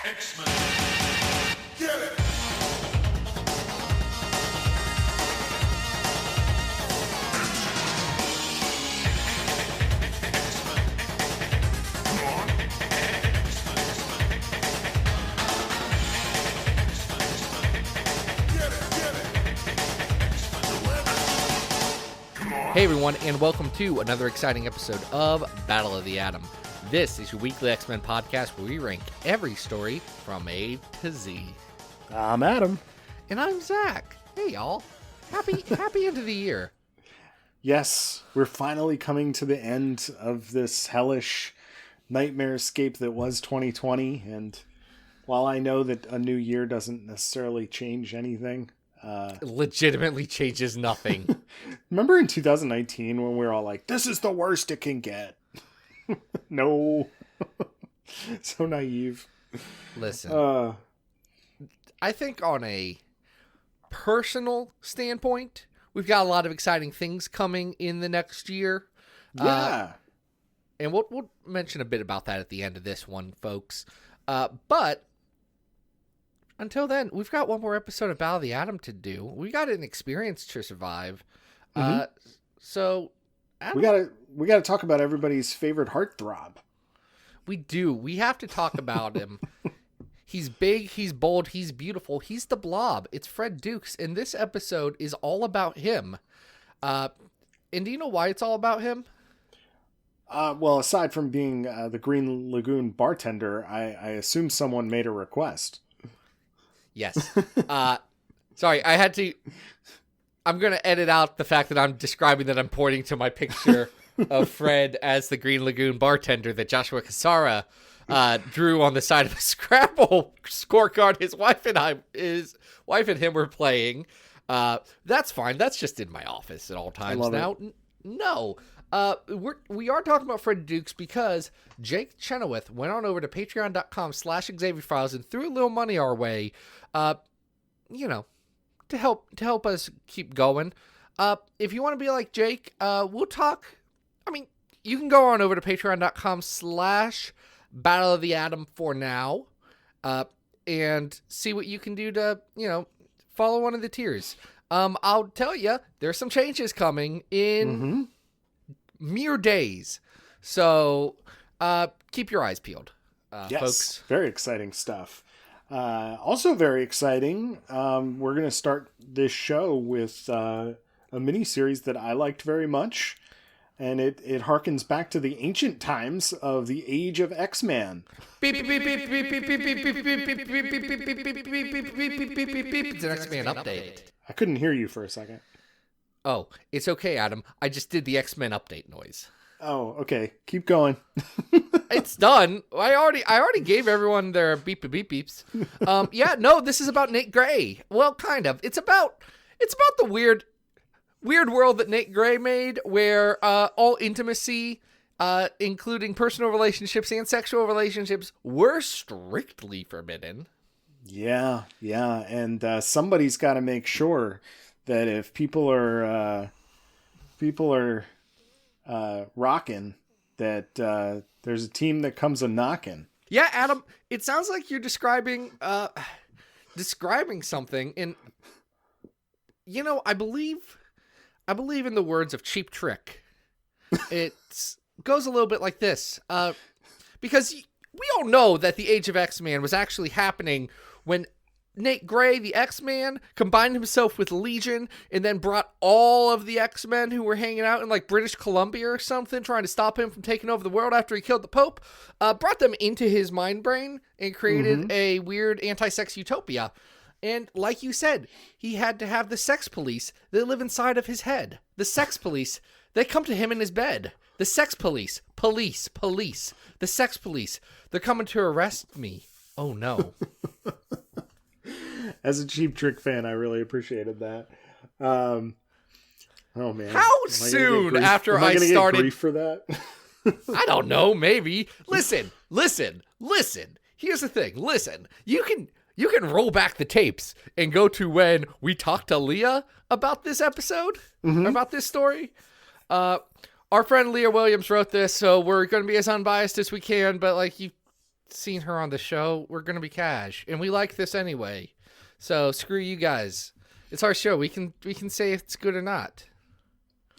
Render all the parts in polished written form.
X-Men. Get it! Hey everyone, and welcome to another exciting episode of Battle of the Atom. This is your weekly X-Men podcast where we rank every story from A to Z. I'm Adam. And I'm Zach. Hey y'all. Happy end of the year. Yes, we're finally coming to the end of this hellish nightmare escape that was 2020. And while I know that a new year doesn't necessarily change anything, legitimately changes nothing. Remember in 2019 when we were all like, this is the worst it can get? No. So naive. Listen, I think on a personal standpoint, we've got a lot of exciting things coming in the next year. Yeah. And we'll mention a bit about that at the end of this one, folks. But until then, we've got one more episode of Battle of the Atom to do. We got an experience to survive. So Adam, we gotta talk about everybody's favorite heartthrob. We do. We have to talk about him. He's big, he's bold, he's beautiful. He's the Blob. It's Fred Dukes, and this episode is all about him. And do you know why it's all about him? Well, aside from being the Green Lagoon bartender, I assume someone made a request. Yes. Sorry, I'm going to edit out the fact that I'm describing that I'm pointing to my picture of Fred as the Green Lagoon bartender that Joshua Cassara drew on the side of a Scrabble scorecard his wife and him were playing. That's fine. That's just in my office at all times now. No. We are talking about Fred Dukes because Jake Chenoweth went on over to patreon.com/XavierFiles and threw a little money our way, to help us keep going. If you want to be like Jake, we'll talk. I mean, you can go on over to patreon.com/Battle of the Atom for now, and see what you can do to, follow one of the tiers. I'll tell you, there's some changes coming in mere days. So, keep your eyes peeled, yes, folks. Very exciting stuff. Also very exciting, we're going to start this show with a mini-series that I liked very much, and it harkens back to the ancient times of the Age of X-Man. It's an X-Men update. I couldn't hear you for a second. Oh, it's okay, Adam. I just did the X-Men update noise. Oh, okay. Keep going. It's done. I already gave everyone their beep beep beeps. This is about Nate Gray. Well, kind of. It's about the weird world that Nate Gray made, where all intimacy, including personal relationships and sexual relationships, were strictly forbidden. Yeah, and somebody's got to make sure that if people are rocking, that there's a team that comes a knocking. Yeah, Adam, it sounds like you're describing something, and I believe in the words of Cheap Trick. It goes a little bit like this, because we all know that the Age of X-Man was actually happening when Nate Gray, the X-Man, combined himself with Legion and then brought all of the X-Men who were hanging out in like British Columbia or something, trying to stop him from taking over the world after he killed the Pope, brought them into his mind brain and created a weird anti-sex utopia. And like you said, he had to have the sex police that live inside of his head. The sex police, they come to him in his bed. The sex police. The sex police. They're coming to arrest me. Oh no. As a Cheap Trick fan, I really appreciated that. Oh man! How soon after I started? Get grief for that? I don't know. Maybe. Listen. Here's the thing. Listen. You can roll back the tapes and go to when we talked to Leah about this episode, about this story. Our friend Leah Williams wrote this, so we're going to be as unbiased as we can. But like, you seen her on the show, we're gonna be cash, and we like this anyway. So screw you guys. It's our show. We can say if it's good or not.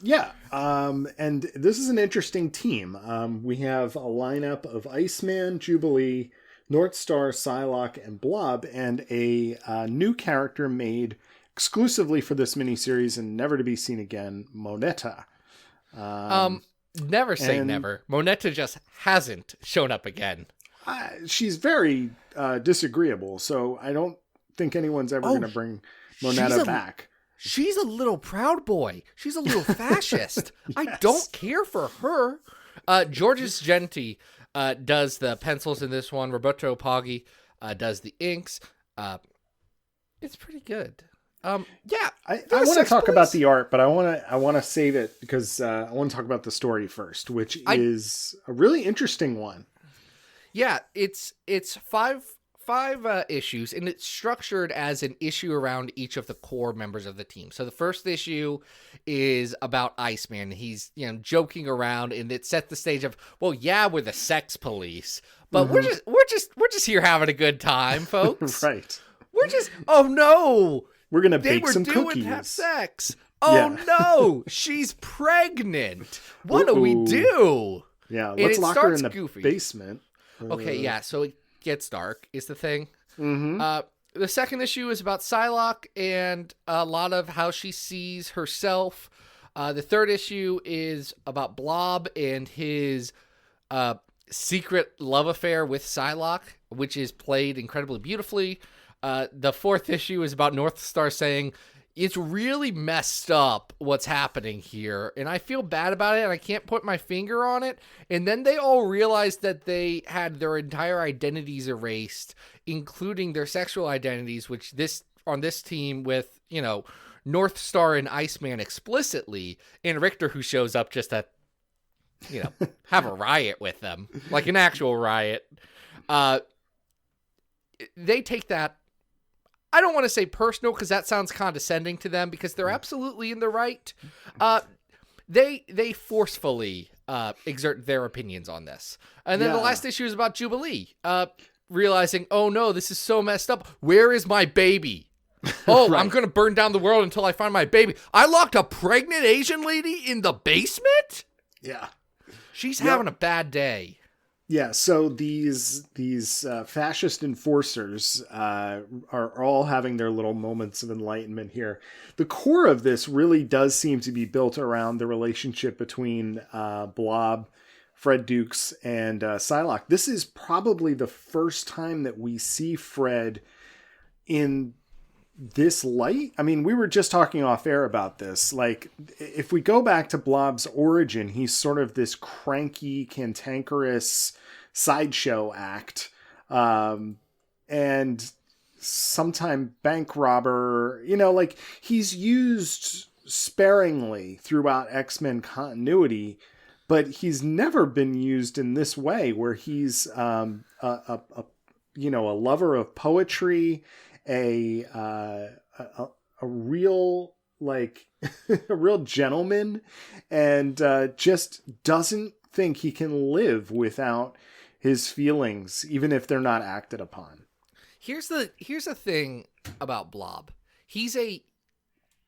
Yeah, and this is an interesting team. We have a lineup of Iceman, Jubilee, North Star, Psylocke, and Blob, and a new character made exclusively for this miniseries and never to be seen again, Moneta. Never say never. Moneta just hasn't shown up again. She's very disagreeable, so I don't think anyone's ever going to bring Moneta back. She's a little Proud Boy. She's a little fascist. Yes. I don't care for her. Georges Genti does the pencils in this one. Roberto Poggi does the inks. It's pretty good. Yeah, I want to talk about the art, but I want to save it because I want to talk about the story first, which is a really interesting one. Yeah, it's five issues, and it's structured as an issue around each of the core members of the team. So the first issue is about Iceman. He's joking around, and it sets the stage of, well, yeah, we're the sex police, but we're just here having a good time, folks. Right. We're just we're gonna bake some cookies. Have sex. Oh no, she's pregnant. What do we do? Yeah, let's lock her in the basement. Okay, yeah. So it gets dark is the thing. Mm-hmm. The second issue is about Psylocke and a lot of how she sees herself. The third issue is about Blob and his secret love affair with Psylocke, which is played incredibly beautifully. The fourth issue is about North Star saying, it's really messed up what's happening here, and I feel bad about it, and I can't put my finger on it. And then they all realized that they had their entire identities erased, including their sexual identities, which on this team with, North Star and Iceman explicitly, and Richter, who shows up just to, have a riot with them, like an actual riot. They take that, I don't want to say personal because that sounds condescending to them because they're absolutely in the right. They forcefully exert their opinions on this. And then the last issue is about Jubilee realizing, oh no, this is so messed up. Where is my baby? Oh, right. I'm going to burn down the world until I find my baby. I locked a pregnant Asian lady in the basement? Yeah. She's having a bad day. Yeah, so these fascist enforcers are all having their little moments of enlightenment here. The core of this really does seem to be built around the relationship between Blob, Fred Dukes, and Psylocke. This is probably the first time that we see Fred in this light. I mean, we were just talking off air about this. Like, if we go back to Blob's origin, he's sort of this cranky, cantankerous sideshow act, and sometime bank robber. Like, he's used sparingly throughout X-Men continuity, but he's never been used in this way, where he's a lover of poetry, a real a real gentleman, and just doesn't think he can live without his feelings, even if they're not acted upon. Here's the thing about Blob.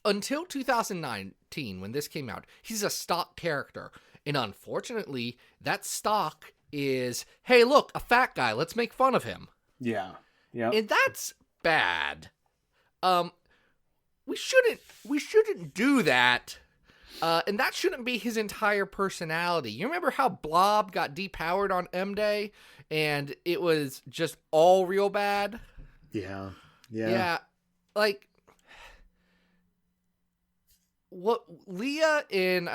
Until 2019, when this came out, he's a stock character, and unfortunately, that stock is, hey, look, a fat guy, let's make fun of him. Yeah. And that's bad. We shouldn't do that. And that shouldn't be his entire personality. You remember how Blob got depowered on M-Day and it was just all real bad? Yeah. Like, what Leah and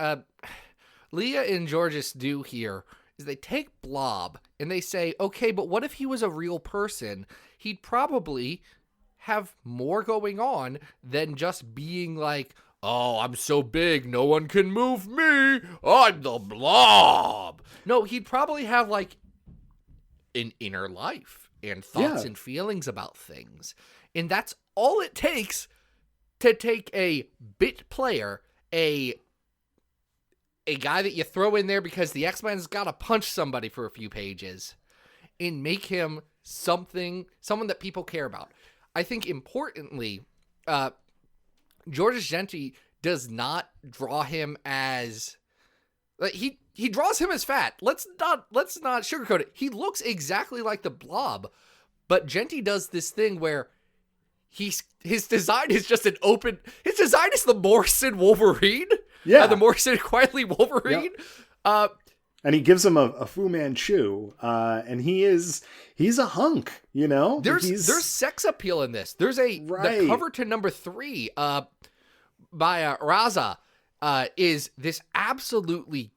Georges do here is they take Blob and they say, okay, but what if he was a real person? He'd probably have more going on than just being like, oh, I'm so big, no one can move me. I'm the Blob. No, he'd probably have like an inner life and thoughts and feelings about things. And that's all it takes to take a bit player, a guy that you throw in there because the X-Men's got to punch somebody for a few pages, and make him someone that people care about. I think importantly, Georges Genti does not draw him as like he draws him as fat. Let's not sugarcoat it. He looks exactly like the Blob, but Genti does this thing where his design is just his design is the Morrison Wolverine. Yeah. The Morrison Quietly Wolverine. Yep. And he gives him a Fu Manchu, and he's a hunk, you know? There's sex appeal in this. There's the cover to number 3 by Raza is this absolutely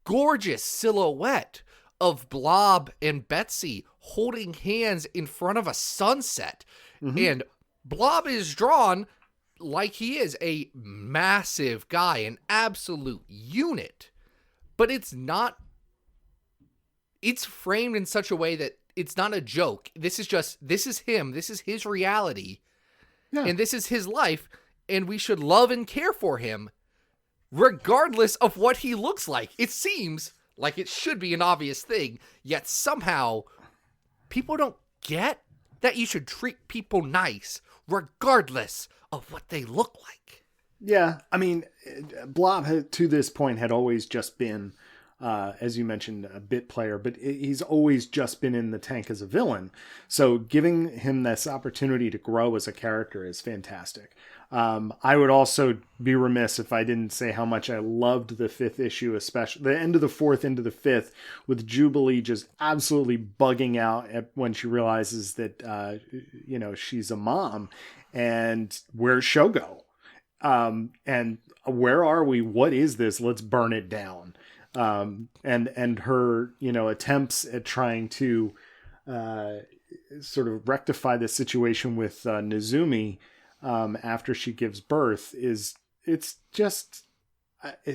gorgeous silhouette of Blob and Betsy holding hands in front of a sunset. Mm-hmm. And Blob is drawn like he is a massive guy, an absolute unit. But it's framed in such a way that it's not a joke. This is him. This is his reality. Yeah. And this is his life. And we should love and care for him regardless of what he looks like. It seems like it should be an obvious thing, yet somehow people don't get that you should treat people nice regardless of what they look like. Yeah, I mean, Blob to this point had always just been, as you mentioned, a bit player, but he's always just been in the tank as a villain. So giving him this opportunity to grow as a character is fantastic. I would also be remiss if I didn't say how much I loved the 5th issue, especially the end of the 4th into the 5th, with Jubilee just absolutely bugging out when she realizes that, she's a mom. And where's Shogo? And where are we? What is this? Let's burn it down. And her, attempts at trying to sort of rectify the situation with Nezumi after she gives birth it's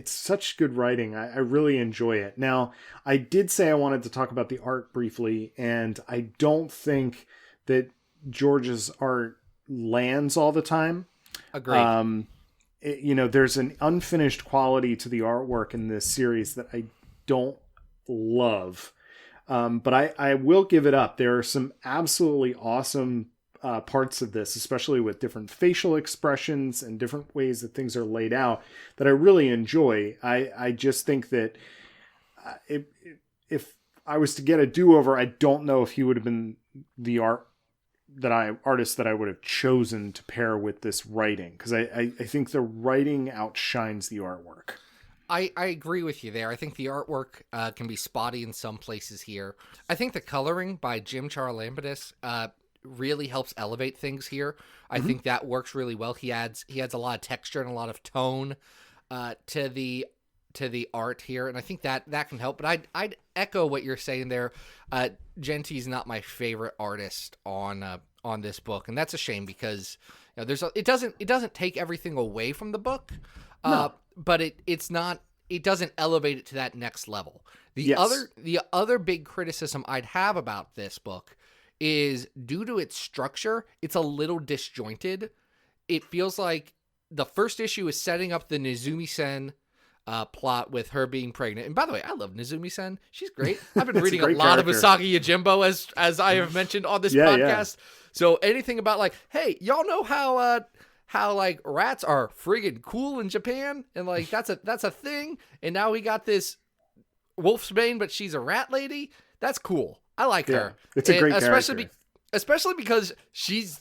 such good writing. I really enjoy it. Now, I did say I wanted to talk about the art briefly, and I don't think that George's art lands all the time. Agreed. There's an unfinished quality to the artwork in this series that I don't love. But I will give it up. There are some absolutely awesome parts of this, especially with different facial expressions and different ways that things are laid out, that I really enjoy. I just think that if I was to get a do-over, I don't know if he would have been the artist that I would have chosen to pair with this writing, because I think the writing outshines the artwork. I agree with you there. I think the artwork can be spotty in some places here. I think the coloring by Jim Charalambidis really helps elevate things here. I think that works really well. He adds a lot of texture and a lot of tone to the art here, and I think that can help. But I'd echo what you're saying there. Genti's not my favorite artist on this book, and that's a shame, because it doesn't take everything away from the book, but it doesn't elevate it to that next level. The other big criticism I'd have about this book is, due to its structure, it's a little disjointed. It feels like the first issue is setting up the Nezumi-sen plot with her being pregnant. And by the way, I love Nezumi-sen. She's great. I've been reading a lot character. of Usagi Yojimbo, as I have mentioned on this podcast. Yeah. So anything about like, hey, y'all know how like rats are friggin' cool in Japan, and like that's a thing. And now we got this Wolfsbane, but she's a rat lady. That's cool. I like her. It's a great character. Especially because she's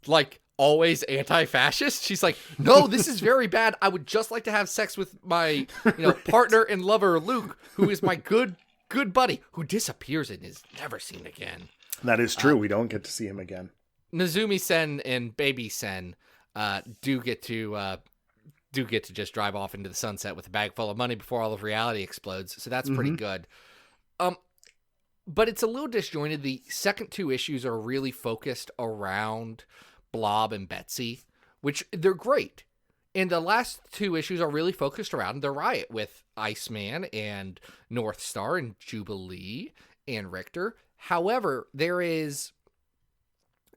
like always anti-fascist. She's like, no, this is very bad. I would just like to have sex with my partner and lover Luke, who is my good buddy, who disappears and is never seen again. That is true. We don't get to see him again. Nezumi-sen and Baby-sen do get to just drive off into the sunset with a bag full of money before all of reality explodes. So that's pretty good. But it's a little disjointed. The second 2 issues are really focused around Blob and Betsy, which they're great. And the last 2 issues are really focused around the riot with Iceman and North Star and Jubilee and Richter. However, there is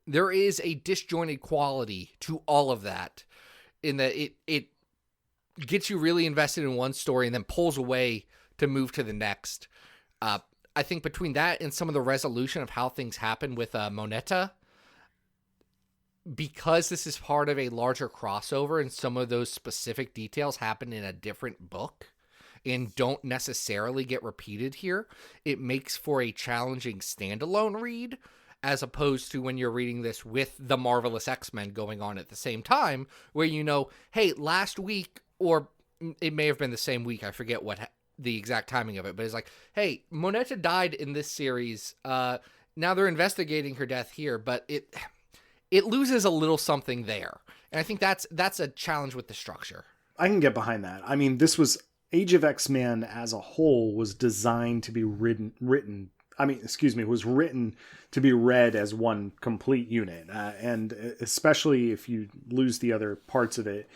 a disjointed quality to all of that, in that it gets you really invested in one story and then pulls away to move to the next. I think between that and some of the resolution of how things happen with Moneta, because this is part of a larger crossover and some of those specific details happen in a different book and don't necessarily get repeated here, it makes for a challenging standalone read, as opposed to when you're reading this with the Marvelous X-Men going on at the same time, where hey, last week, or it may have been the same week, I forget the exact timing of it, but it's like, hey, Moneta died in this series, now they're investigating her death here, but it loses a little something there. And I think that's a challenge with the structure. I can get behind that. I mean, this was Age of X-Men as a whole was designed to be written was written to be read as one complete unit. And especially if you lose the other parts of it,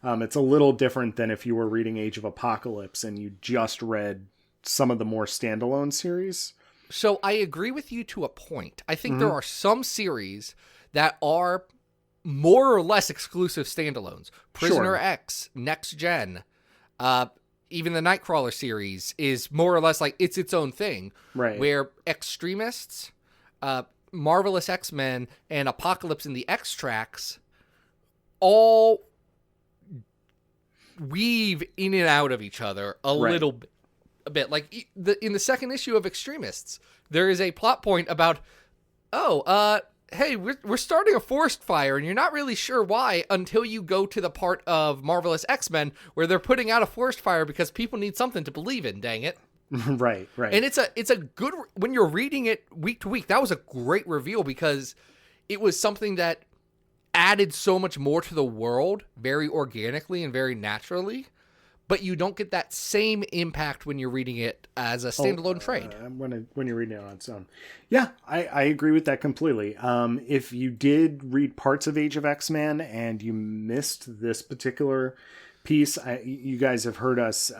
it's a little different than if you were reading Age of Apocalypse and you just read some of the more standalone series. So I agree with you to a point. I think there are some series that are more or less exclusive standalones. Prisoner X, Next Gen, even the Nightcrawler series is more or less like it's its own thing. Right. Where X-Tremists, Marvelous X-Men, and Apocalypse in the X-Tracks all weave in and out of each other a little bit. Like in the second issue of Extremists, there is a plot point about, hey, we're starting a forest fire, and you're not really sure why until you go to the part of Marvelous X-Men where they're putting out a forest fire because people need something to believe in, dang it. Right. And it's a good, when you're reading it week to week, that was a great reveal because it was something that added so much more to the world very organically and very naturally, but you don't get that same impact when you're reading it as a standalone trade. When you're reading it on its own. Yeah, I agree with that completely. If you did read parts of Age of X-Men and you missed this particular piece, you guys have heard us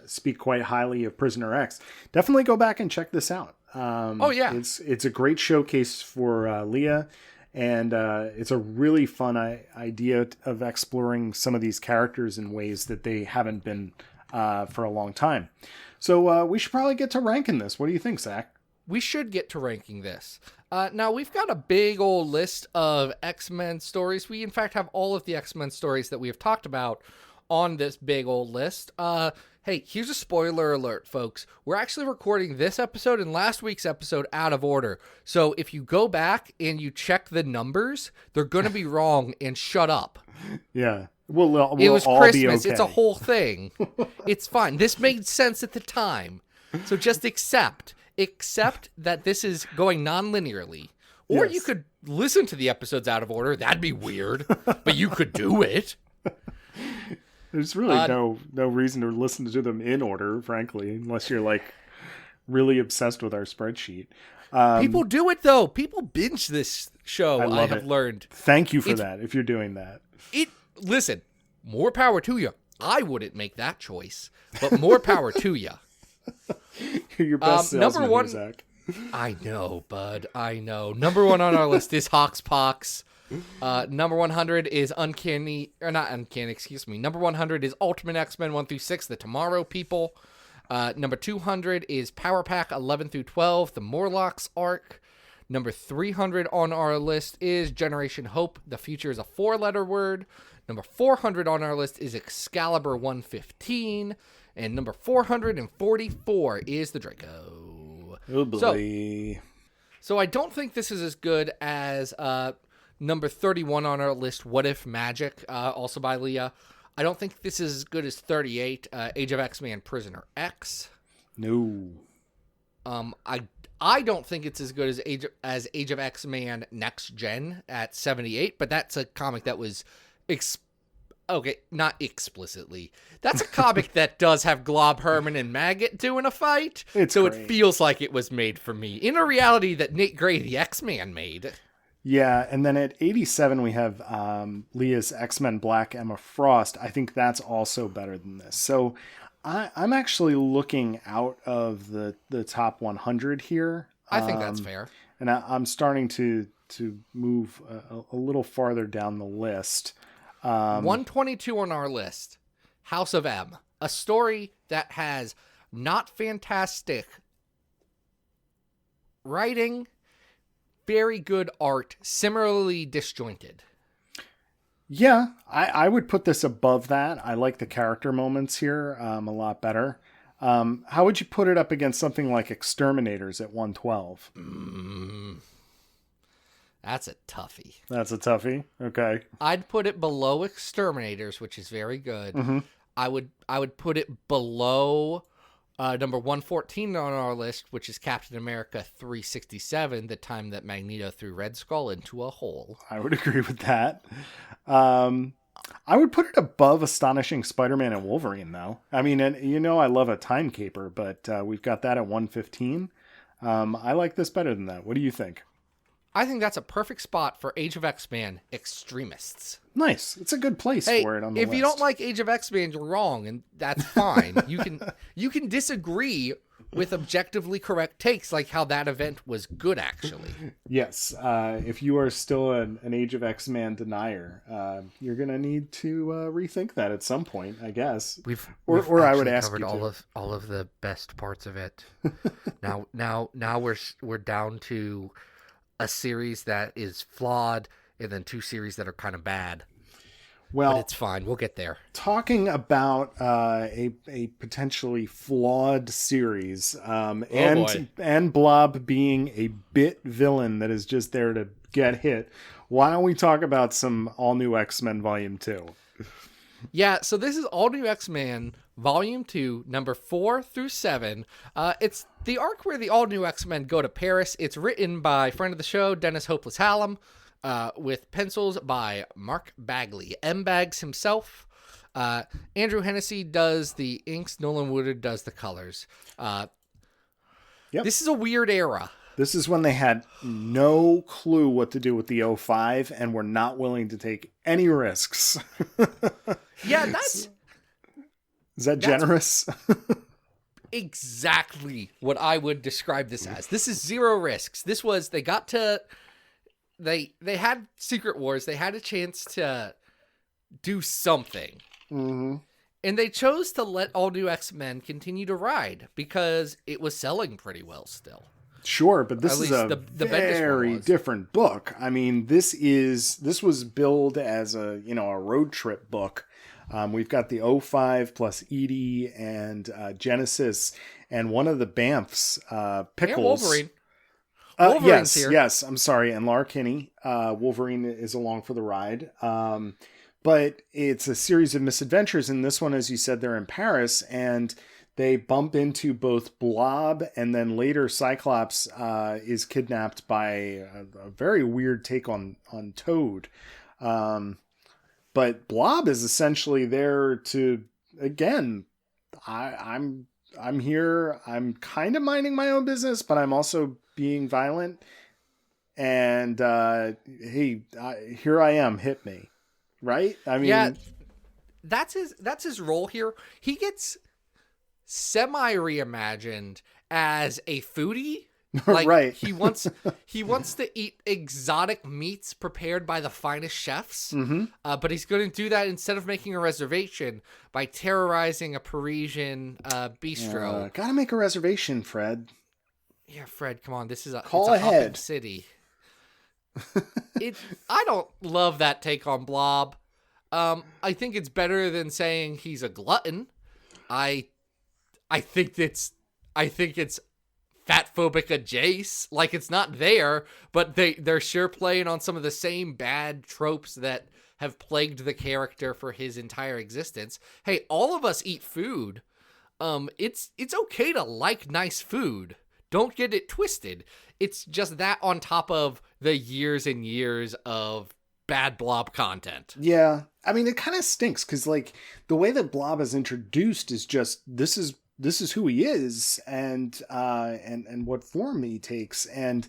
speak quite highly of Prisoner X. Definitely go back and check this out. It's a great showcase for Leah. And it's a really fun idea of exploring some of these characters in ways that they haven't been for a long time. So we should probably get to ranking this. What do you think, Zach? We should get to ranking this. Now, we've got a big old list of X-Men stories. We, in fact, have all of the X-Men stories that we have talked about on this big old list. Hey, here's a spoiler alert, folks. We're actually recording this episode and last week's episode out of order. So if you go back and you check the numbers, they're going to be wrong, and shut up. Yeah. We'll it was all Christmas. be okay. It's a whole thing. It's fine. This made sense at the time. So just accept that this is going non-linearly. Or you could listen to the episodes out of order. That'd be weird. But you could do it. There's really no reason to listen to them in order, frankly, unless you're like really obsessed with our spreadsheet. People do it though. People binge this show. I have learned. Thank you for that. If you're doing that, listen, more power to you. I wouldn't make that choice, but more power to you. You're your best salesman, number one, here, Zach. I know, bud. I know. Number one on our list is Hoxpox. Number 100 is Number 100 is Ultimate X-Men 1 through 6, the Tomorrow People. Number 200 is Power Pack 11 through 12, the Morlocks arc. Number 300 on our list is Generation Hope, the future is a 4-letter word. Number 400 on our list is Excalibur 115. And number 444 is the Draco. Oh boy. So I don't think this is as good as number 31 on our list, What If Magic, also by Leah. I don't think this is as good as 38, Age of X-Men Prisoner X. No. I don't think it's as good as Age of X-Men Next Gen at 78, but that's a comic that was not explicitly. That's a comic that does have Glob, Herman, and Maggot doing a fight. It feels like it was made for me in a reality that Nate Gray, the X-Man, made. Yeah, and then at 87 we have Leah's X-Men Black Emma Frost. I think that's also better than this. So I'm actually looking out of the top 100 here. I think that's fair. And I'm starting to move a little farther down the list. 122 on our list, House of M, a story that has not fantastic writing, very good art, similarly disjointed. Yeah, I would put this above that. I like the character moments here a lot better. How would you put it up against something like Exterminators at 112? That's a toughie. That's a toughie. Okay. I'd put it below Exterminators, which is very good. Mm-hmm. I would put it below number 114 on our list, which is Captain America 367, the time that Magneto threw Red Skull into a hole. I would agree with that. I would put it above Astonishing Spider-Man and Wolverine, though. I mean, and I love a time caper, but we've got that at 115. I like this better than that. What do you think? I think that's a perfect spot for Age of X-Men Extremists. Nice. It's a good place for it on the list. If you don't like Age of X-Men, you're wrong, and that's fine. You can disagree with objectively correct takes, like how that event was good, actually. Yes. If you are still an Age of X-Men denier, you're going to need to rethink that at some point, I guess. We've I would ask covered you all of the best parts of it. now we're down to a series that is flawed, and then two series that are kind of bad. Well, but it's fine. We'll get there. Talking about a potentially flawed series, and Blob being a bit villain that is just there to get hit, why don't we talk about some All New X-Men Volume 2? Yeah, so this is All New X-Men Volume 2, number 4 through 7. It's the arc where the All New X-Men go to Paris. It's written by friend of the show, Dennis Hopeless Hallam, with pencils by Mark Bagley. M-Bags himself. Andrew Hennessy does the inks. Nolan Woodard does the colors. This is a weird era. This is when they had no clue what to do with the 05 and were not willing to take any risks. Yeah, that's... Is that generous? Exactly what I would describe this as. This is zero risks. This was, they had Secret Wars. They had a chance to do something. Mm-hmm. And they chose to let All New X-Men continue to ride because it was selling pretty well still. Sure, but this is a the very different book. I mean, this was billed as a road trip book. We've got the 05 plus Edie and Genesis and one of the Banffs, Pickles. And Wolverine. Yes. I'm sorry. And Lar Kinney. Wolverine is along for the ride. But it's a series of misadventures. And this one, as you said, they're in Paris and they bump into both Blob and then later Cyclops is kidnapped by a very weird take on Toad. But Blob is essentially there to, again, I'm here. I'm kind of minding my own business, but I'm also being violent. And hey, here I am. Hit me, right? I mean, yeah, that's his role here. He gets semi-reimagined as a foodie. Like, right. he wants to eat exotic meats prepared by the finest chefs, but he's going to do that instead of making a reservation by terrorizing a Parisian bistro. Gotta make a reservation, Fred. Yeah, Fred, come on. This is Call it's a ahead. hopping city. I don't love that take on Blob. I think it's better than saying he's a glutton. I think it's fat-phobic Jace. Like, it's not there, but they're sure playing on some of the same bad tropes that have plagued the character for his entire existence. Hey, all of us eat food. It's okay to like nice food. Don't get it twisted. It's just that on top of the years and years of bad Blob content. Yeah. I mean, it kind of stinks because, like, the way that Blob is introduced is just, this is who he is and what form he takes. And,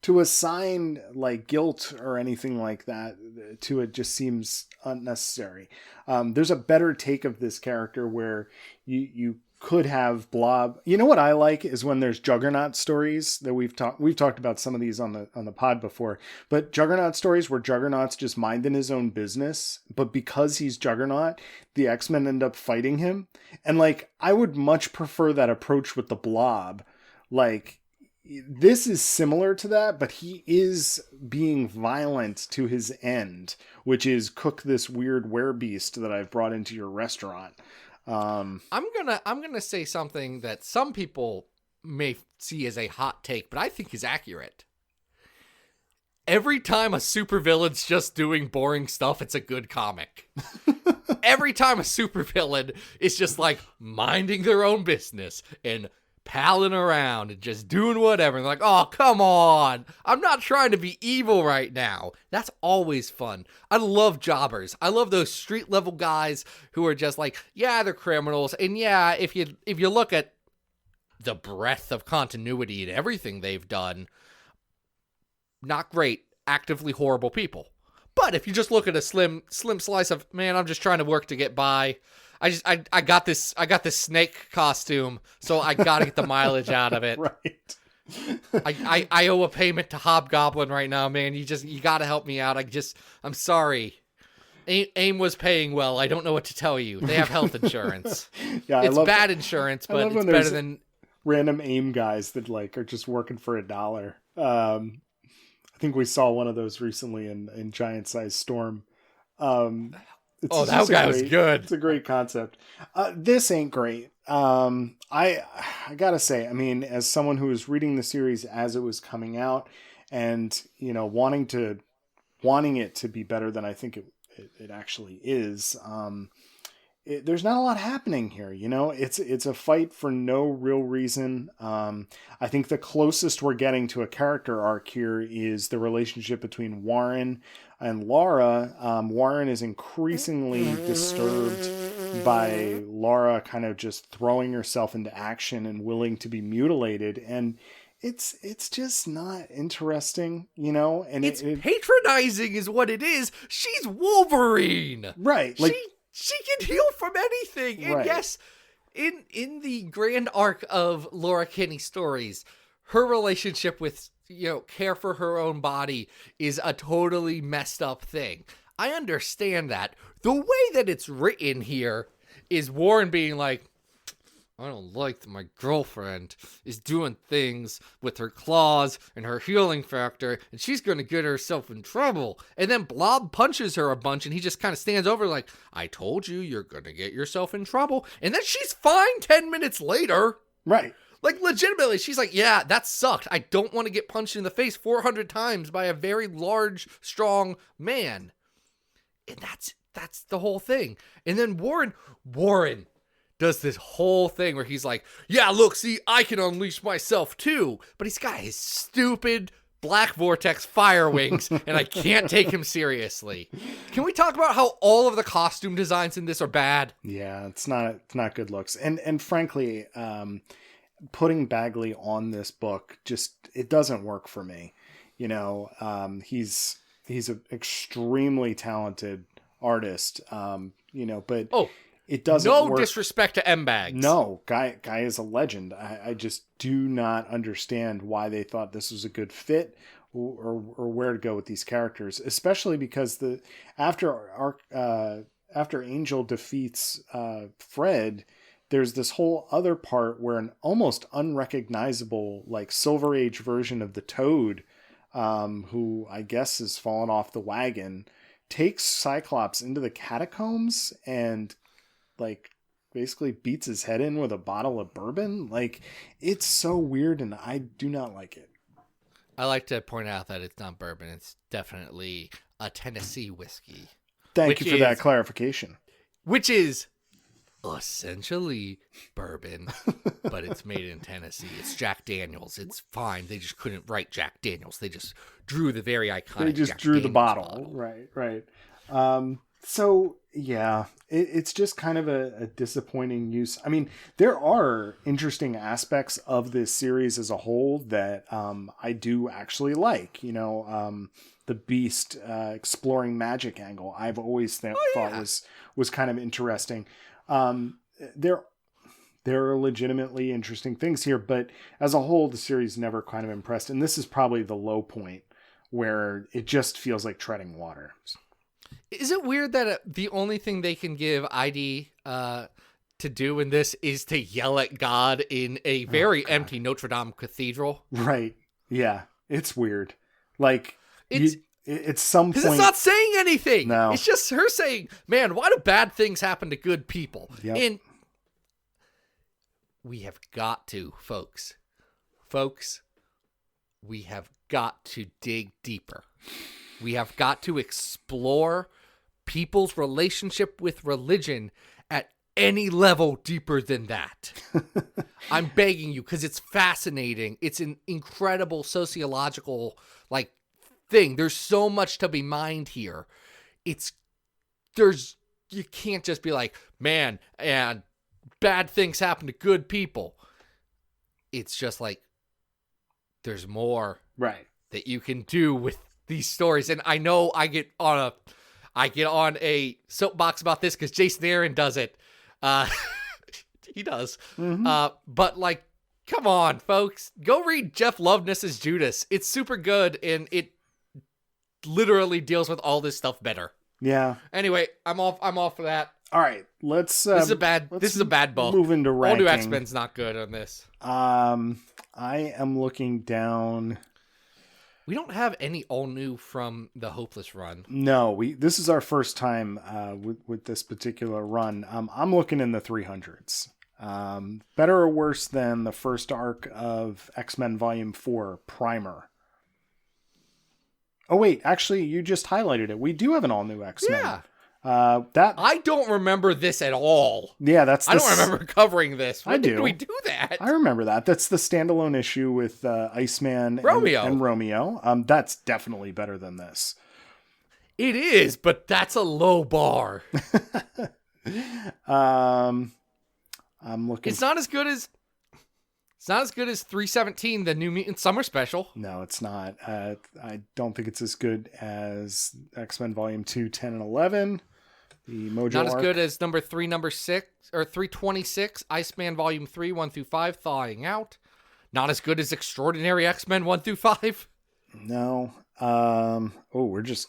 to assign like guilt or anything like that to it just seems unnecessary. There's a better take of this character where you could have Blob. You know what I like is when there's Juggernaut stories that we've talked about some of these on the pod before, but Juggernaut stories where Juggernaut's just minding his own business, but because he's Juggernaut, the X-Men end up fighting him. And like, I would much prefer that approach with the Blob, Like, this is similar to that, but he is being violent to his end, which is cook this weird werebeast that I've brought into your restaurant. I'm gonna say something that some people may see as a hot take, but I think is accurate. Every time a supervillain's just doing boring stuff, it's a good comic. Every time a supervillain is just like minding their own business and palling around and just doing whatever, and they're like, oh, come on, I'm not trying to be evil right now. That's always fun. I love jobbers. I love those street level guys who are just like, yeah, they're criminals, and yeah, if you look at the breadth of continuity and everything they've done, not great, actively horrible people. But if you just look at a slim slice of, man, I'm just trying to work to get by. I got this snake costume, so I gotta get the mileage out of it. Right. I owe a payment to Hobgoblin right now, man. You gotta help me out. I'm sorry. AIM was paying well. I don't know what to tell you. They have health insurance. Yeah, it's bad insurance, but it's better than random AIM guys that like are just working for $1. I think we saw one of those recently in Giant Size Storm. That guy was good. It's a great concept. This ain't great. I gotta say, I mean, as someone who was reading the series as it was coming out, and wanting it to be better than I think it actually is. There's not a lot happening here. It's a fight for no real reason. I think the closest we're getting to a character arc here is the relationship between Warren and Laura. Warren is increasingly disturbed by Laura kind of just throwing herself into action and willing to be mutilated. And it's just not interesting, and it's patronizing is what it is. She's Wolverine. Right. She can heal from anything. And yes, in the grand arc of Laura Kinney's stories, her relationship with, care for her own body is a totally messed up thing. I understand that. The way that it's written here is Warren being like, I don't like that my girlfriend is doing things with her claws and her healing factor, and she's going to get herself in trouble. And then Blob punches her a bunch, and he just kind of stands over like, I told you, you're going to get yourself in trouble. And then she's fine 10 minutes later. Right. Like, legitimately, she's like, yeah, that sucked. I don't want to get punched in the face 400 times by a very large, strong man. And that's the whole thing. And then Warren does this whole thing where he's like, yeah, look, see, I can unleash myself too. But he's got his stupid black vortex fire wings, and I can't take him seriously. Can we talk about how all of the costume designs in this are bad? Yeah, it's not good looks. And frankly, putting Bagley on this book, it doesn't work for me. He's an extremely talented artist, but... Oh, it doesn't no work. Disrespect to M-Bags. No, guy is a legend. I just do not understand why they thought this was a good fit or where to go with these characters, especially because after Angel defeats Fred, there's this whole other part where an almost unrecognizable like Silver Age version of the Toad, who I guess has fallen off the wagon, takes Cyclops into the catacombs and like basically beats his head in with a bottle of bourbon. Like, it's so weird and I do not like it. I like to point out that it's not bourbon. It's definitely a Tennessee whiskey. Thank you for that clarification. Which is essentially bourbon, but it's made in Tennessee. It's Jack Daniels. It's fine. They just couldn't write Jack Daniels. They just drew the very iconic They just Jack drew Daniels the bottle. Right. So, yeah, it's just kind of a disappointing use. I mean, there are interesting aspects of this series as a whole that I do actually like. The Beast exploring magic angle, I've always thought was kind of interesting. There are legitimately interesting things here, but as a whole, the series never kind of impressed. And this is probably the low point where it just feels like treading water. Is it weird that the only thing they can give ID to do in this is to yell at God in a very empty Notre Dame cathedral. Right. Yeah. It's weird. Like, it's some point. Because it's not saying anything. No. It's just her saying, man, why do bad things happen to good people? Yep. And we have got to, folks, we have got to dig deeper. We have got to explore people's relationship with religion at any level deeper than that. I'm begging you, because it's fascinating. It's an incredible sociological, like, thing. There's so much to be mined here. You can't just be like, man, and bad things happen to good people. It's just like, there's more Right. that you can do with these stories. And I know I get on a soapbox about this because Jason Aaron does it. He does. Mm-hmm. But like, come on, folks, go read Jeff Loveness's Judas. It's super good, and it literally deals with all this stuff better. Yeah. Anyway, I'm off for that. All right. Let's. This is a bad book. Move into ranking. All New X-Men's not good on this. I am looking down. We don't have any all new from the Hopeless run. No, this is our first time with this particular run. I'm looking in the 300s. Better or worse than the first arc of X-Men Volume 4 Primer. Oh wait, actually, you just highlighted it. We do have an all new X-Men. Yeah. I don't remember this at all. Yeah, I don't remember covering this. When did we do that? I remember that. That's the standalone issue with Iceman and Romeo. That's definitely better than this. It is, but that's a low bar. I'm looking. It's not as good as 317, the New Mutant Summer Special. No, it's not. I don't think it's as good as X-Men Volume 2, 10, and 11. The Mojo Not as arc. good as number 6, or 326, Iceman Volume 3, 1 through 5, Thawing Out. Not as good as Extraordinary X-Men 1 through 5. No. We're just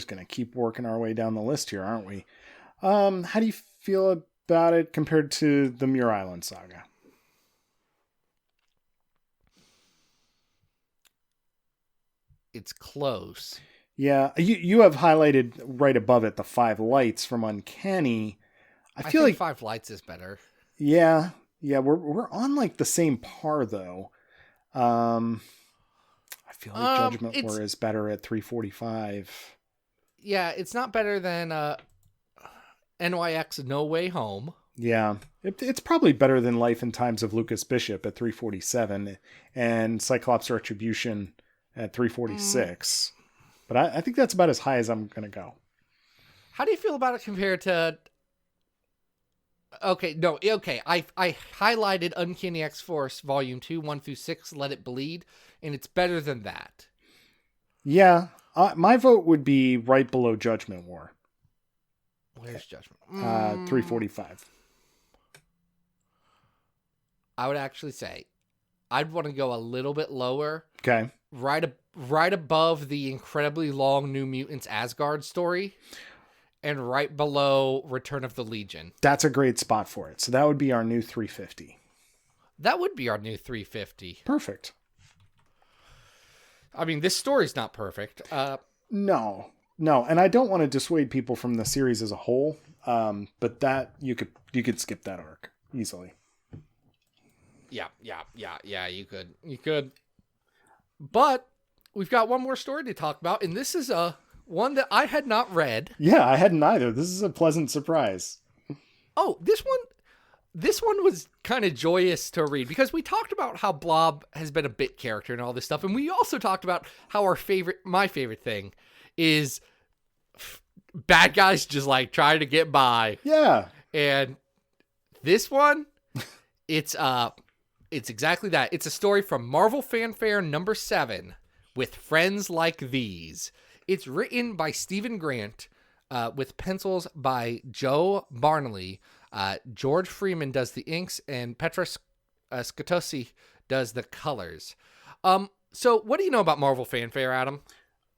gonna keep working our way down the list here, aren't we? How do you feel about it compared to the Muir Island saga? It's close. Yeah, you have highlighted right above it the 5 lights from Uncanny. I feel think like 5 lights is better. Yeah, we're on like the same par though. I feel like Judgment War is better at 345. Yeah, it's not better than NYX No Way Home. Yeah, it's probably better than Life and Times of Lucas Bishop at 347 and Cyclops Retribution at 346. But I think that's about as high as I'm going to go. How do you feel about it compared to... Okay. I highlighted Uncanny X-Force Volume 2, 1 through 6, Let It Bleed, and it's better than that. Yeah, my vote would be right below Judgment War. Where's Judgment? 345. I would actually say I'd want to go a little bit lower. Okay. Right above the incredibly long New Mutants Asgard story, and right below Return of the Legion. That's a great spot for it. So that would be our new 350. That would be our new 350. Perfect. I mean, this story's not perfect. No, and I don't want to dissuade people from the series as a whole. But that you could skip that arc easily. Yeah, you could. But we've got one more story to talk about, and this is one that I had not read. Yeah, I hadn't either. This is a pleasant surprise. Oh, this one was kind of joyous to read because we talked about how Blob has been a bit character and all this stuff, and we also talked about how my favorite thing is bad guys just like trying to get by. Yeah. And this one, it's exactly that. It's a story from Marvel Fanfare number 7 with Friends Like These. It's written by Stephen Grant with pencils by Joe Barnley. George Freeman does the inks and Petra Scatosi does the colors. So what do you know about Marvel Fanfare, Adam?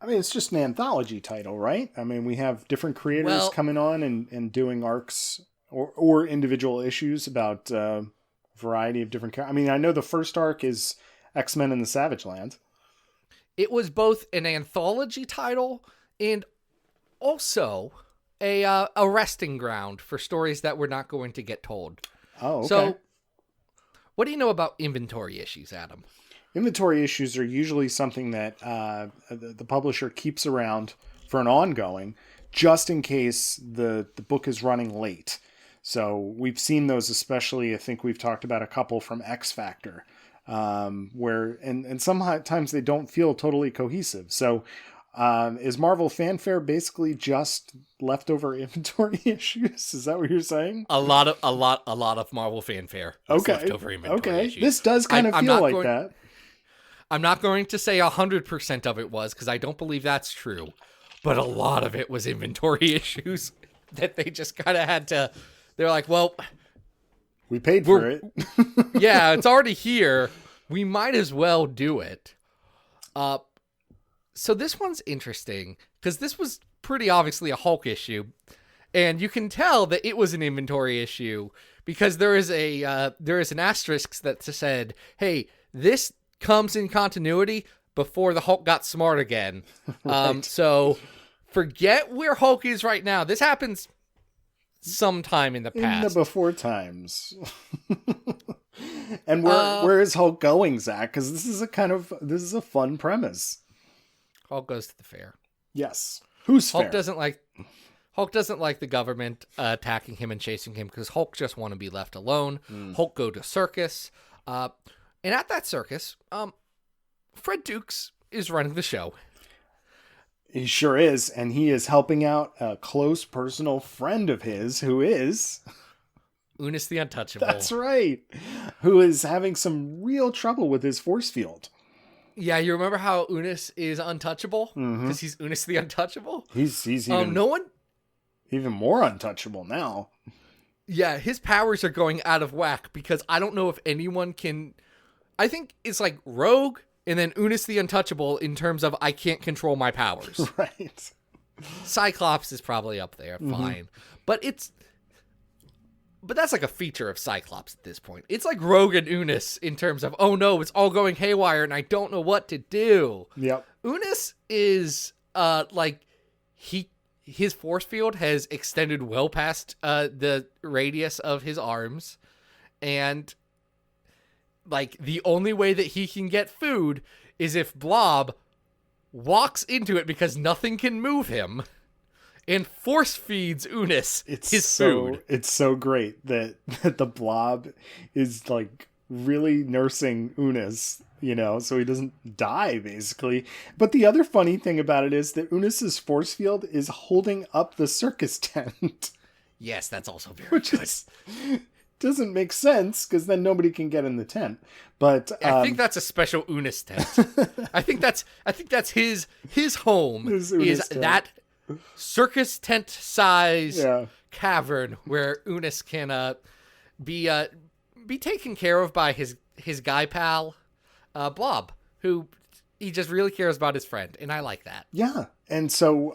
I mean, it's just an anthology title, right? I mean, we have different creators coming on and doing arcs or individual issues about a variety of different characters. I mean, I know the first arc is X-Men in the Savage Land. It was both an anthology title and also a resting ground for stories that were not going to get told. Oh, okay. So, what do you know about inventory issues, Adam? Inventory issues are usually something that the publisher keeps around for an ongoing, just in case the book is running late. So we've seen those, especially, I think we've talked about a couple from X Factor, where and sometimes they don't feel totally cohesive. So is Marvel Fanfare basically just leftover inventory issues? Is that what you're saying? A lot of Marvel Fanfare. Okay. Leftover inventory issues. This does kind of feel like that. I'm not going to say 100% of it was, because I don't believe that's true. But a lot of it was inventory issues that they just kind of had to... They're like, well... We paid for it. Yeah, it's already here. We might as well do it. So this one's interesting, because this was pretty obviously a Hulk issue. And you can tell that it was an inventory issue, because there is an asterisk that said, hey, this comes in continuity before the Hulk got smart again. Right. So forget where Hulk is right now. This happens sometime in the past. In the before times. And where is Hulk going, Zach? Because this is a fun premise. Hulk goes to the fair. Yes. Who's Hulk fair? Hulk doesn't like the government attacking him and chasing him, because Hulk just want to be left alone. Hulk go to circus. And at that circus, Fred Dukes is running the show. He sure is, and he is helping out a close personal friend of his, who is... Unis the Untouchable. That's right. Who is having some real trouble with his force field. Yeah, you remember how Unis is untouchable? Because he's Unis the Untouchable? He's even, even more untouchable now. Yeah, his powers are going out of whack, because I don't know if anyone can... I think it's like Rogue and then Unis the Untouchable in terms of I can't control my powers. Right. Cyclops is probably up there, fine. But that's like a feature of Cyclops at this point. It's like Rogue and Unis in terms of, oh no, it's all going haywire and I don't know what to do. Yep. Unis is his force field has extended well past the radius of his arms, and like the only way that he can get food is if Blob walks into it, because nothing can move him, and force feeds Unis his food. It's so great that the Blob is like really nursing Unis, so he doesn't die, basically. But the other funny thing about it is that Unis's force field is holding up the circus tent. Yes, that's also very good. Doesn't make sense, because then nobody can get in the tent. But I think that's a special Unis tent. I think that's his home is tent. That circus tent size cavern where Unis can be taken care of by his guy pal Blob, who he just really cares about his friend, and I like that. Yeah. And so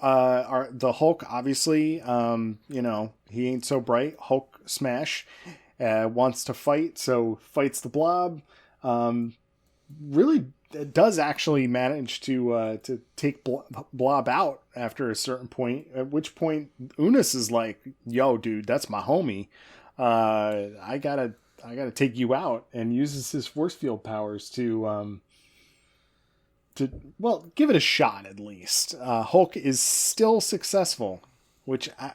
the Hulk, obviously, he ain't so bright. Hulk smash. Wants to fight, so fights the Blob. Really does actually manage to take Blob out after a certain point, at which point Unis is like, yo, dude, that's my homie. I gotta take you out, and uses his force field powers to give it a shot at least. Hulk is still successful, which I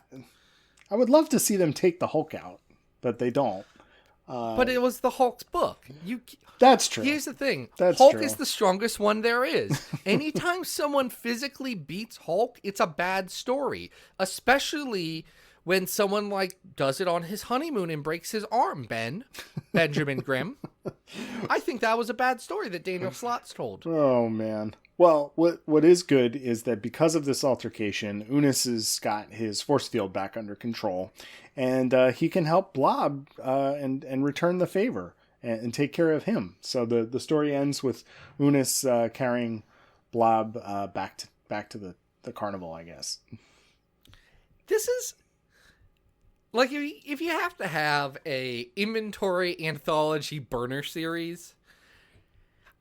would love to see them take the Hulk out. But they don't. But it was the Hulk's book. That's true. Here's the thing. That's Hulk true. is the strongest one there is. Anytime someone physically beats Hulk, it's a bad story. Especially when someone does it on his honeymoon and breaks his arm, Benjamin Grimm. I think that was a bad story that Daniel Slott's told. Oh, man. Well, what is good is that because of this altercation, Unis has got his force field back under control, and he can help Blob and return the favor and take care of him. So the story ends with Unis carrying Blob back to the carnival, I guess. This is Like, if you have to have a inventory anthology burner series,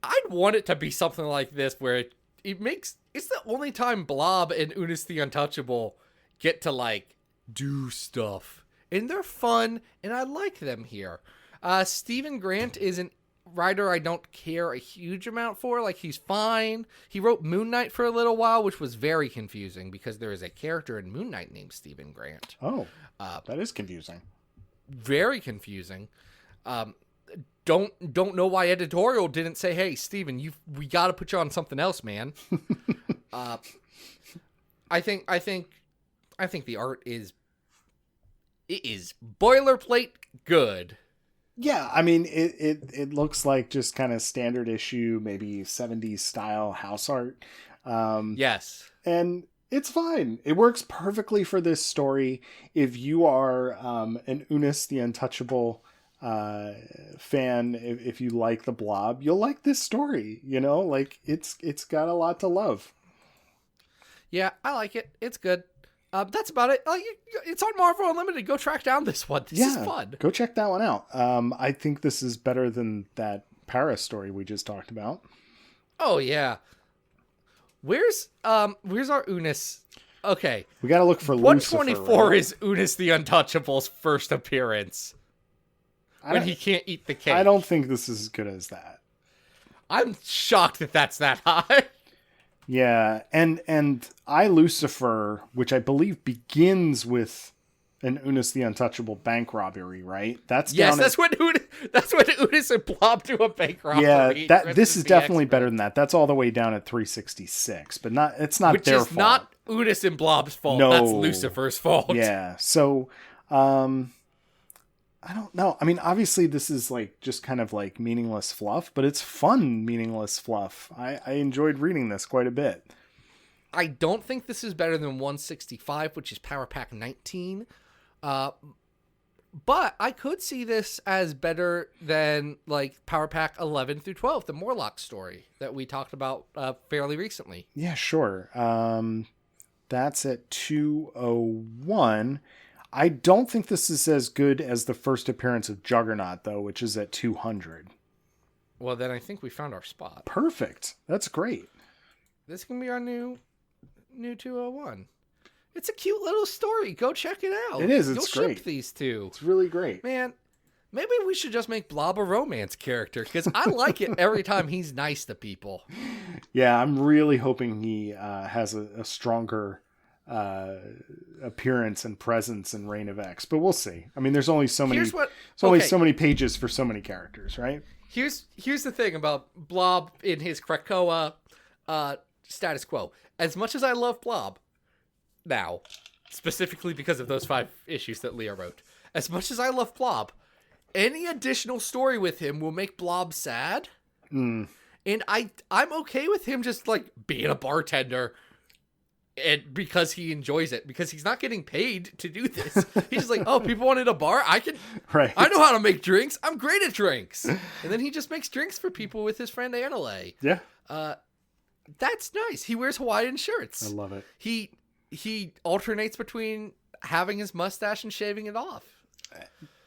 I'd want it to be something like this, where it's the only time Blob and Unis the Untouchable get to, like, do stuff. And they're fun, and I like them here. Stephen Grant is an writer I don't care a huge amount for. Like, he's fine. He wrote Moon Knight for a little while, which was very confusing because there is a character in Moon Knight named Stephen Grant. Oh, that is confusing. Very confusing. Don't know why editorial didn't say, "Hey, Stephen, we got to put you on something else, man." I think the art is boilerplate good. Yeah, I mean, it looks like just kind of standard issue, maybe 70s style house art. Yes. And it's fine. It works perfectly for this story. If you are an Unis the Untouchable fan, if you like the Blob, you'll like this story. You know, like it's got a lot to love. Yeah, I like it. It's good. That's about it. Like, it's on Marvel Unlimited. Go track down this one. This is fun. Go check that one out. I think this is better than that Paris story we just talked about. Oh yeah. Where's our Unis? Okay. We got to look for Lucifer. 124 is Unis the Untouchable's first appearance. When he can't eat the cake. I don't think this is as good as that. I'm shocked that that's that high. Yeah, and I, Lucifer, which I believe begins with an Unis the Untouchable bank robbery, right? That's when Unis and Blob do a bank robbery. Yeah, this is definitely better than that. That's all the way down at 366, but it's not their fault. Which is not Unis and Blob's fault. No. That's Lucifer's fault. Yeah, so I don't know. I mean, obviously this is like just kind of like meaningless fluff, but it's fun meaningless fluff. I enjoyed reading this quite a bit. I don't think this is better than 165, which is Power Pack 19. But I could see this as better than like Power Pack 11 through 12, the Morlock story that we talked about fairly recently. Yeah, sure. That's at 201. I don't think this is as good as the first appearance of Juggernaut, though, which is at 200. Well, then I think we found our spot. Perfect. That's great. This can be our new 201. It's a cute little story. Go check it out. It is. It's You'll great. ship these two. It's really great. Man, maybe we should just make Blob a romance character, because I like it every time he's nice to people. Yeah, I'm really hoping he has a stronger appearance and presence in Reign of X, but we'll see. I mean, there's only so many so many pages for so many characters, right? Here's the thing about Blob in his Krakoa status quo. As much as I love Blob now, specifically because of those 5 issues that Leah wrote, as much as I love Blob, any additional story with him will make Blob sad. And I'm okay with him just like being a bartender. And because he enjoys it, because he's not getting paid to do this. He's just like, oh, people wanted a bar? Right. I know how to make drinks. I'm great at drinks. And then he just makes drinks for people with his friend Anale. Yeah. That's nice. He wears Hawaiian shirts. I love it. He alternates between having his mustache and shaving it off.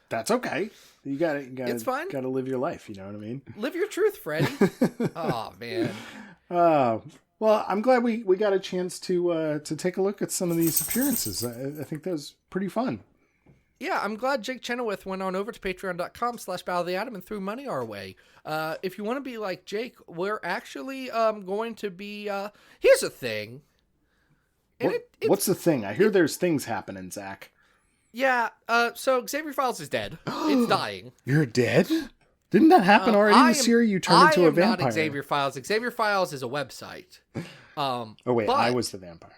That's okay. You got It's fine. Got to live your life, you know what I mean? Live your truth, Freddy. Oh, man. Well, I'm glad we got a chance to take a look at some of these appearances. I think that was pretty fun. Yeah, I'm glad Jake Chenoweth went on over to patreon.com/Battle of the Atom and threw money our way. If you want to be like Jake, we're actually going to be... here's a thing. What's the thing? I hear there's things happening, Zach. Yeah, so Xavier Files is dead. It's dying. You're dead? Didn't that happen already in the series? You turned into a vampire. Not Xavier Files. Xavier Files is a website. Oh, wait, I was the vampire.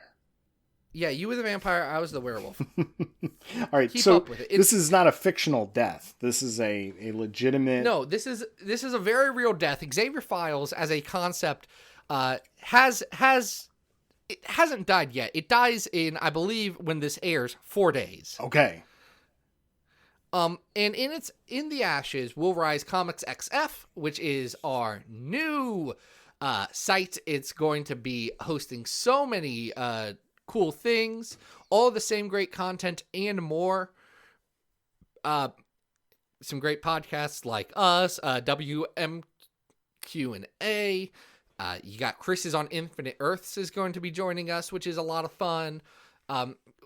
Yeah, you were the vampire. I was the werewolf. All right, Keep so up with it. This is not a fictional death. This is a legitimate... No, this is a very real death. Xavier Files, as a concept, it hasn't died yet. It dies in, I believe, when this airs, 4 days. Okay. And in the ashes will rise Comics XF, which is our new site. It's going to be hosting so many cool things, all the same great content and more. some great podcasts like us, WMQ&A. You got Chris is on Infinite Earths is going to be joining us, which is a lot of fun.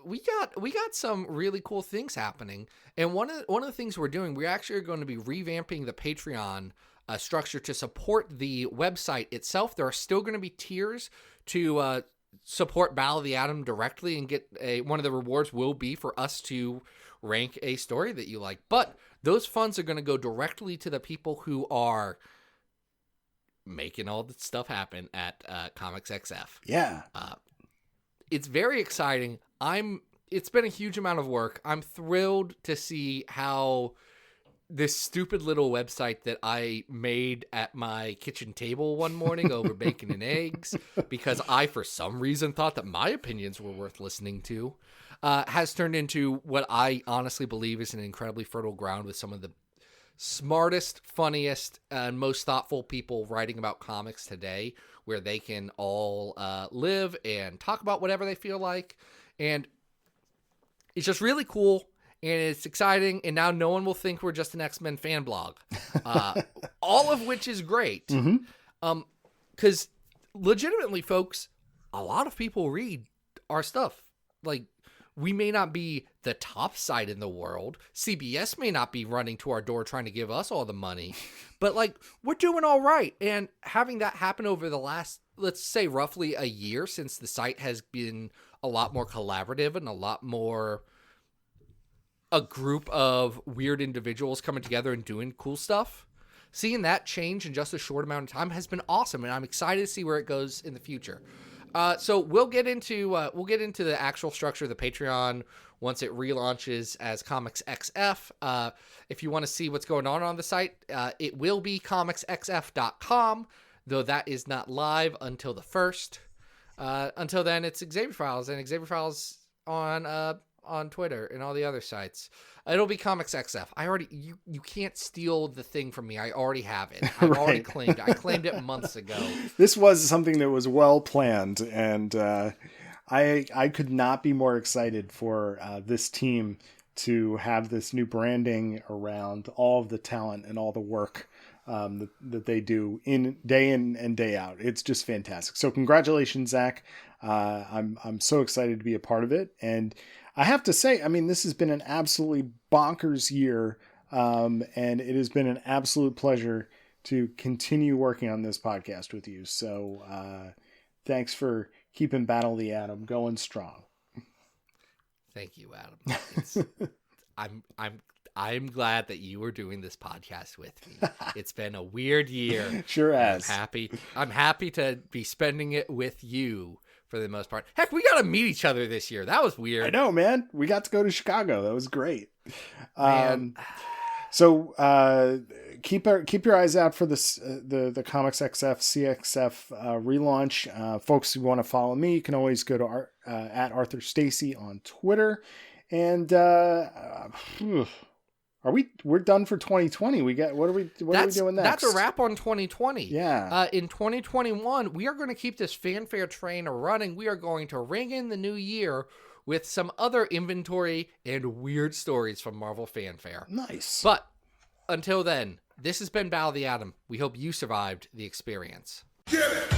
We got some really cool things happening, and one of the things we're doing, we're actually going to be revamping the Patreon structure to support the website itself. There are still going to be tiers to support Battle of the Atom directly, and get one of the rewards will be for us to rank a story that you like. But those funds are going to go directly to the people who are making all the stuff happen at Comics XF. Yeah. It's very exciting. It's been a huge amount of work. I'm thrilled to see how this stupid little website that I made at my kitchen table one morning over bacon and eggs, because I, for some reason, thought that my opinions were worth listening to, has turned into what I honestly believe is an incredibly fertile ground with some of the smartest, funniest, and most thoughtful people writing about comics today, where they can all live and talk about whatever they feel like. And it's just really cool, and it's exciting, and now no one will think we're just an X-Men fan blog. All of which is great. Because legitimately, folks, a lot of people read our stuff. Like, we may not be the top site in the world. CBS may not be running to our door trying to give us all the money. But, like, we're doing all right. And having that happen over the last, let's say, roughly a year since the site has been a lot more collaborative and a lot more a group of weird individuals coming together and doing cool stuff. Seeing that change in just a short amount of time has been awesome, and I'm excited to see where it goes in the future. So we'll get into the actual structure of the Patreon once it relaunches as Comics XF. If you want to see what's going on the site, it will be comicsxf.com, though that is not live until the 1st. Until then, it's Xavier Files, and Xavier Files on Twitter and all the other sites. It'll be Comics XF. You can't steal the thing from me. I already have it. I already claimed it. I claimed it months ago. This was something that was well planned, and I could not be more excited for this team to have this new branding around all of the talent and all the work that they do in and day out. It's just fantastic. So congratulations, Zach. I'm so excited to be a part of it. And I have to say, I mean, this has been an absolutely bonkers year. And it has been an absolute pleasure to continue working on this podcast with you. So thanks for keeping Battle of the Atom going strong. Thank you, Adam. I'm glad that you are doing this podcast with me. It's been a weird year. Sure has. I'm happy to be spending it with you for the most part. Heck, we got to meet each other this year. That was weird. I know, man. We got to go to Chicago. That was great. So keep your eyes out for this the Comics XF CXF relaunch. Folks who want to follow me, you can always go to at Arthur Stacy on Twitter. And we're done for 2020. What are we doing next? That's a wrap on 2020. Yeah. In 2021, we are going to keep this fanfare train running. We are going to ring in the new year with some other inventory and weird stories from Marvel Fanfare. Nice. But until then, this has been Battle of the Atom. We hope you survived the experience. Get it!